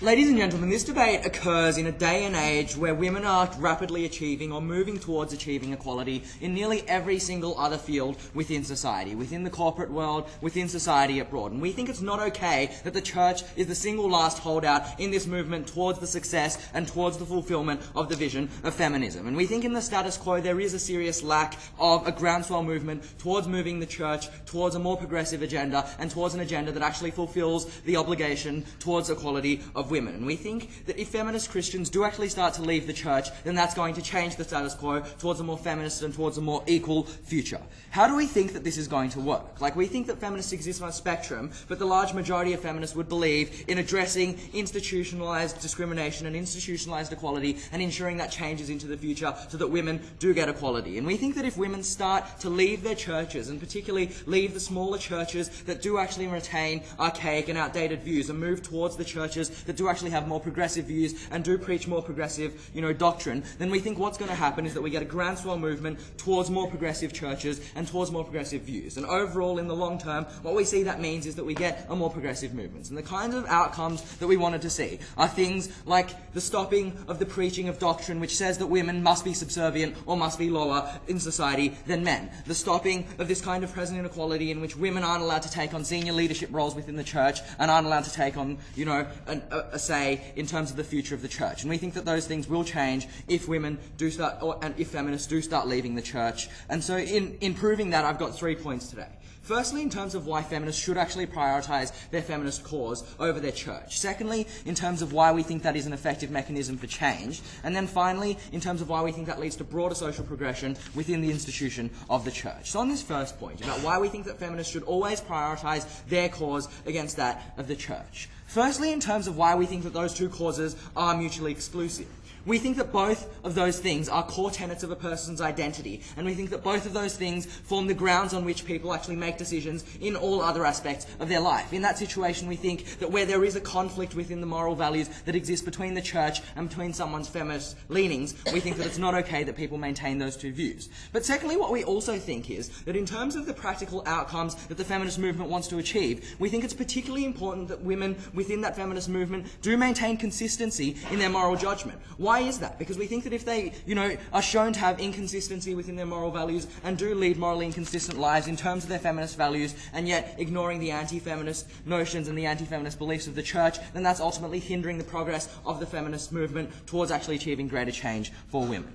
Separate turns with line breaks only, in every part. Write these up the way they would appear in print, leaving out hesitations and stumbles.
Ladies and gentlemen, this debate occurs in a day and age where women are rapidly achieving or moving towards achieving equality in nearly every single other field within society, within the corporate world, within society abroad. And we think it's not okay that the church is the single last holdout in this movement towards the success and towards the fulfillment of the vision of feminism. And we think in the status quo there is a serious lack of a groundswell movement towards moving the church towards a more progressive agenda and towards an agenda that actually fulfills the obligation towards equality of women. And we think that if feminist Christians do actually start to leave the church, then that's going to change the status quo towards a more feminist and towards a more equal future. How do we think that this is going to work? We think that feminists exist on a spectrum, but the large majority of feminists would believe in addressing institutionalized discrimination and institutionalized equality and ensuring that changes into the future so that women do get equality. And we think that if women start to leave their churches, and particularly leave the smaller churches that do actually retain archaic and outdated views and move towards the churches that do actually have more progressive views and do preach more progressive, doctrine, then we think what's going to happen is that we get a groundswell movement towards more progressive churches and towards more progressive views. And overall, in the long term, what we see that means is that we get a more progressive movement. And the kinds of outcomes that we wanted to see are things like the stopping of the preaching of doctrine which says that women must be subservient or must be lower in society than men. The stopping of this kind of present inequality in which women aren't allowed to take on senior leadership roles within the church and aren't allowed to take on, a say in terms of the future of the church. And we think that those things will change if women do start, and if feminists do start leaving the church. And so in proving that, I've got 3 points today. Firstly, in terms of why feminists should actually prioritise their feminist cause over their church. Secondly, in terms of why we think that is an effective mechanism for change. And then finally, in terms of why we think that leads to broader social progression within the institution of the church. So on this first point, about why we think that feminists should always prioritise their cause against that of the church. Firstly, in terms of why we think that those two causes are mutually exclusive. We think that both of those things are core tenets of a person's identity, and we think that both of those things form the grounds on which people actually make decisions in all other aspects of their life. In that situation, we think that where there is a conflict within the moral values that exist between the church and between someone's feminist leanings, we think that it's not okay that people maintain those two views. But secondly, what we also think is that in terms of the practical outcomes that the feminist movement wants to achieve, we think it's particularly important that women within that feminist movement do maintain consistency in their moral judgment. Why is that? Because we think that if they, are shown to have inconsistency within their moral values and do lead morally inconsistent lives in terms of their feminist values and yet ignoring the anti-feminist notions and the anti-feminist beliefs of the church, then that's ultimately hindering the progress of the feminist movement towards actually achieving greater change for women.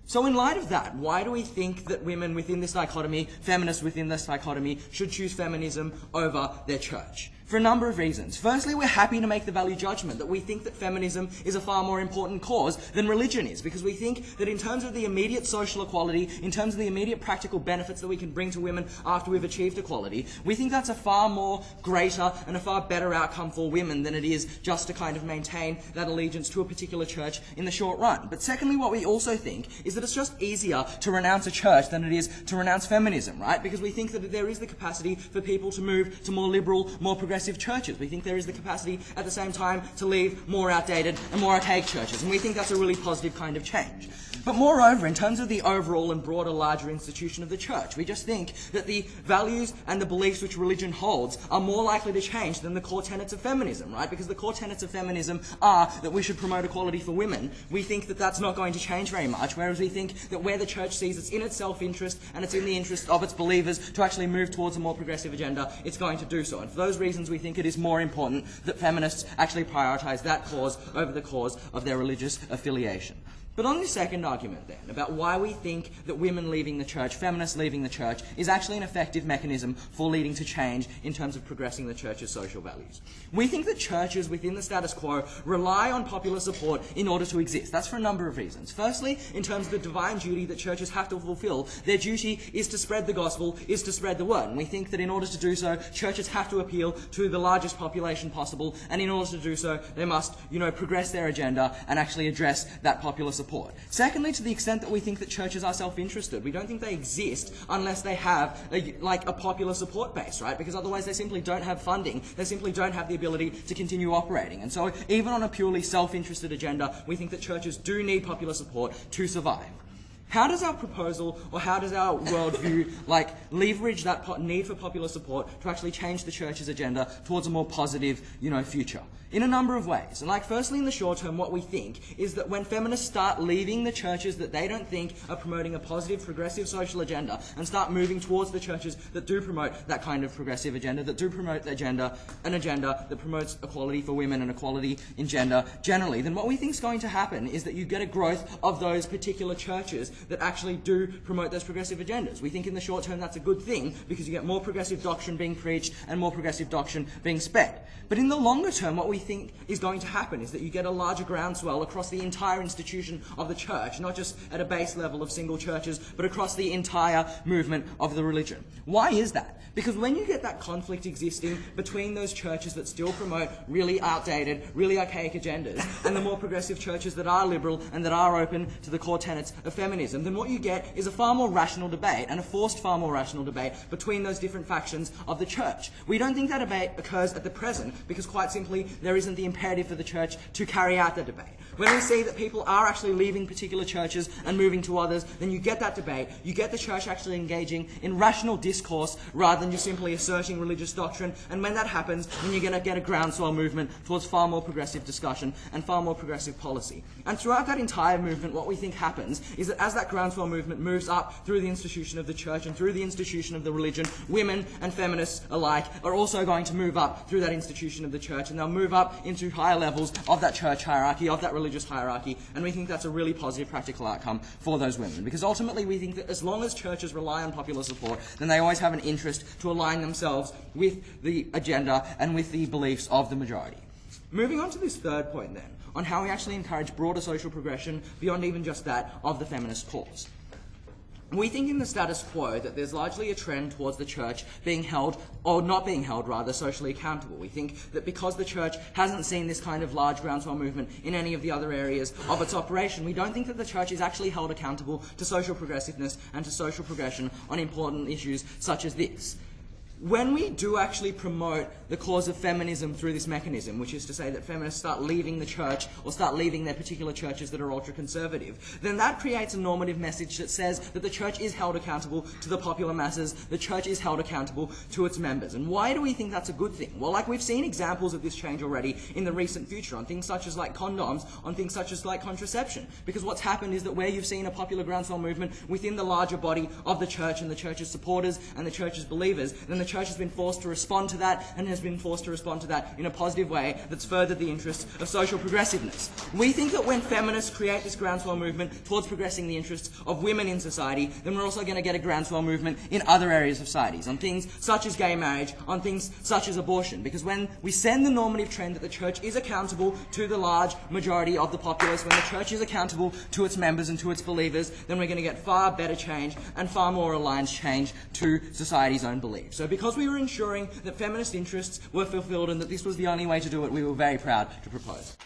So in light of that, why do we think that women within this dichotomy, feminists within this dichotomy, should choose feminism over their church? For a number of reasons. Firstly, we're happy to make the value judgment that we think that feminism is a far more important cause than religion is, because we think that in terms of the immediate social equality, in terms of the immediate practical benefits that we can bring to women after we've achieved equality, we think that's a far more greater and a far better outcome for women than it is just to kind of maintain that allegiance to a particular church in the short run. But secondly, what we also think is that it's just easier to renounce a church than it is to renounce feminism, right? Because we think that there is the capacity for people to move to more liberal, more progressive churches. We think there is the capacity at the same time to leave more outdated and more archaic churches, and we think that's a really positive kind of change. But moreover, in terms of the overall and broader, larger institution of the church, we just think that the values and the beliefs which religion holds are more likely to change than the core tenets of feminism, right? Because the core tenets of feminism are that we should promote equality for women. We think that that's not going to change very much, whereas we think that where the church sees it's in its self-interest and it's in the interest of its believers to actually move towards a more progressive agenda, it's going to do so. And for those reasons, we think it is more important that feminists actually prioritise that cause over the cause of their religious affiliation. But on the second argument then, about why we think that women leaving the church, feminists leaving the church, is actually an effective mechanism for leading to change in terms of progressing the church's social values. We think that churches within the status quo rely on popular support in order to exist. That's for a number of reasons. Firstly, in terms of the divine duty that churches have to fulfill, their duty is to spread the gospel, is to spread the word. And we think that in order to do so, churches have to appeal to the largest population possible, and in order to do so, they must, progress their agenda and actually address that popular support. Secondly, to the extent that we think that churches are self-interested, we don't think they exist unless they have a popular support base, right? Because otherwise they simply don't have funding, they simply don't have the ability to continue operating. And so even on a purely self-interested agenda, we think that churches do need popular support to survive. How does our proposal, or how does our worldview, leverage that need for popular support to actually change the church's agenda towards a more positive, future? in a number of ways. And firstly, in the short term, what we think is that when feminists start leaving the churches that they don't think are promoting a positive, progressive social agenda and start moving towards the churches that do promote that kind of progressive agenda, that do promote an agenda that promotes equality for women and equality in gender generally, then what we think is going to happen is that you get a growth of those particular churches that actually do promote those progressive agendas. We think in the short term that's a good thing because you get more progressive doctrine being preached and more progressive doctrine being spread. But in the longer term, what we think is going to happen is that you get a larger groundswell across the entire institution of the church, not just at a base level of single churches, but across the entire movement of the religion. Why is that? Because when you get that conflict existing between those churches that still promote really outdated, really archaic agendas, and the more progressive churches that are liberal and that are open to the core tenets of feminism, then what you get is a far more rational debate, and a forced far more rational debate between those different factions of the church. We don't think that debate occurs at the present because quite simply there isn't the imperative for the church to carry out the debate. When we see that people are actually leaving particular churches and moving to others, then you get that debate. You get the church actually engaging in rational discourse rather than just simply asserting religious doctrine. And when that happens, then you're going to get a groundswell movement towards far more progressive discussion and far more progressive policy. And throughout that entire movement, what we think happens is that as that groundswell movement moves up through the institution of the church and through the institution of the religion, women and feminists alike are also going to move up through that institution of the church, and they'll move up into higher levels of that church hierarchy, of that religious hierarchy, and we think that's a really positive practical outcome for those women. Because ultimately we think that as long as churches rely on popular support, then they always have an interest to align themselves with the agenda and with the beliefs of the majority. Moving on to this third point then, on how we actually encourage broader social progression beyond even just that of the feminist cause. We think in the status quo that there's largely a trend towards the church being held, or not being held rather, socially accountable. We think that because the church hasn't seen this kind of large groundswell movement in any of the other areas of its operation, we don't think that the church is actually held accountable to social progressiveness and to social progression on important issues such as this. When we do actually promote the cause of feminism through this mechanism, which is to say that feminists start leaving the church or start leaving their particular churches that are ultra-conservative, then that creates a normative message that says that the church is held accountable to the popular masses, the church is held accountable to its members. And why do we think that's a good thing? Well, we've seen examples of this change already in the recent future on things such as condoms, on things such as contraception. Because what's happened is that where you've seen a popular groundswell movement within the larger body of the church and the church's supporters and the church's believers, then the church has been forced to respond to that, and has been forced to respond to that in a positive way that's furthered the interests of social progressiveness. We think that when feminists create this groundswell movement towards progressing the interests of women in society, then we're also going to get a groundswell movement in other areas of societies, on things such as gay marriage, on things such as abortion. Because when we send the normative trend that the church is accountable to the large majority of the populace, when the church is accountable to its members and to its believers, then we're going to get far better change and far more aligned change to society's own beliefs. So because we were ensuring that feminist interests were fulfilled and that this was the only way to do it, we were very proud to propose.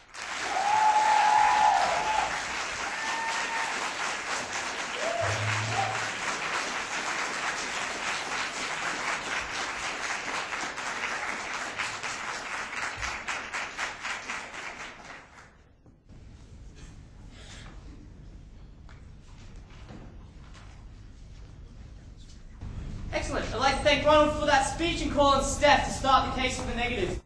Excellent. I'd like to thank Ronald for that speech and call on Steph to start the case for the negative.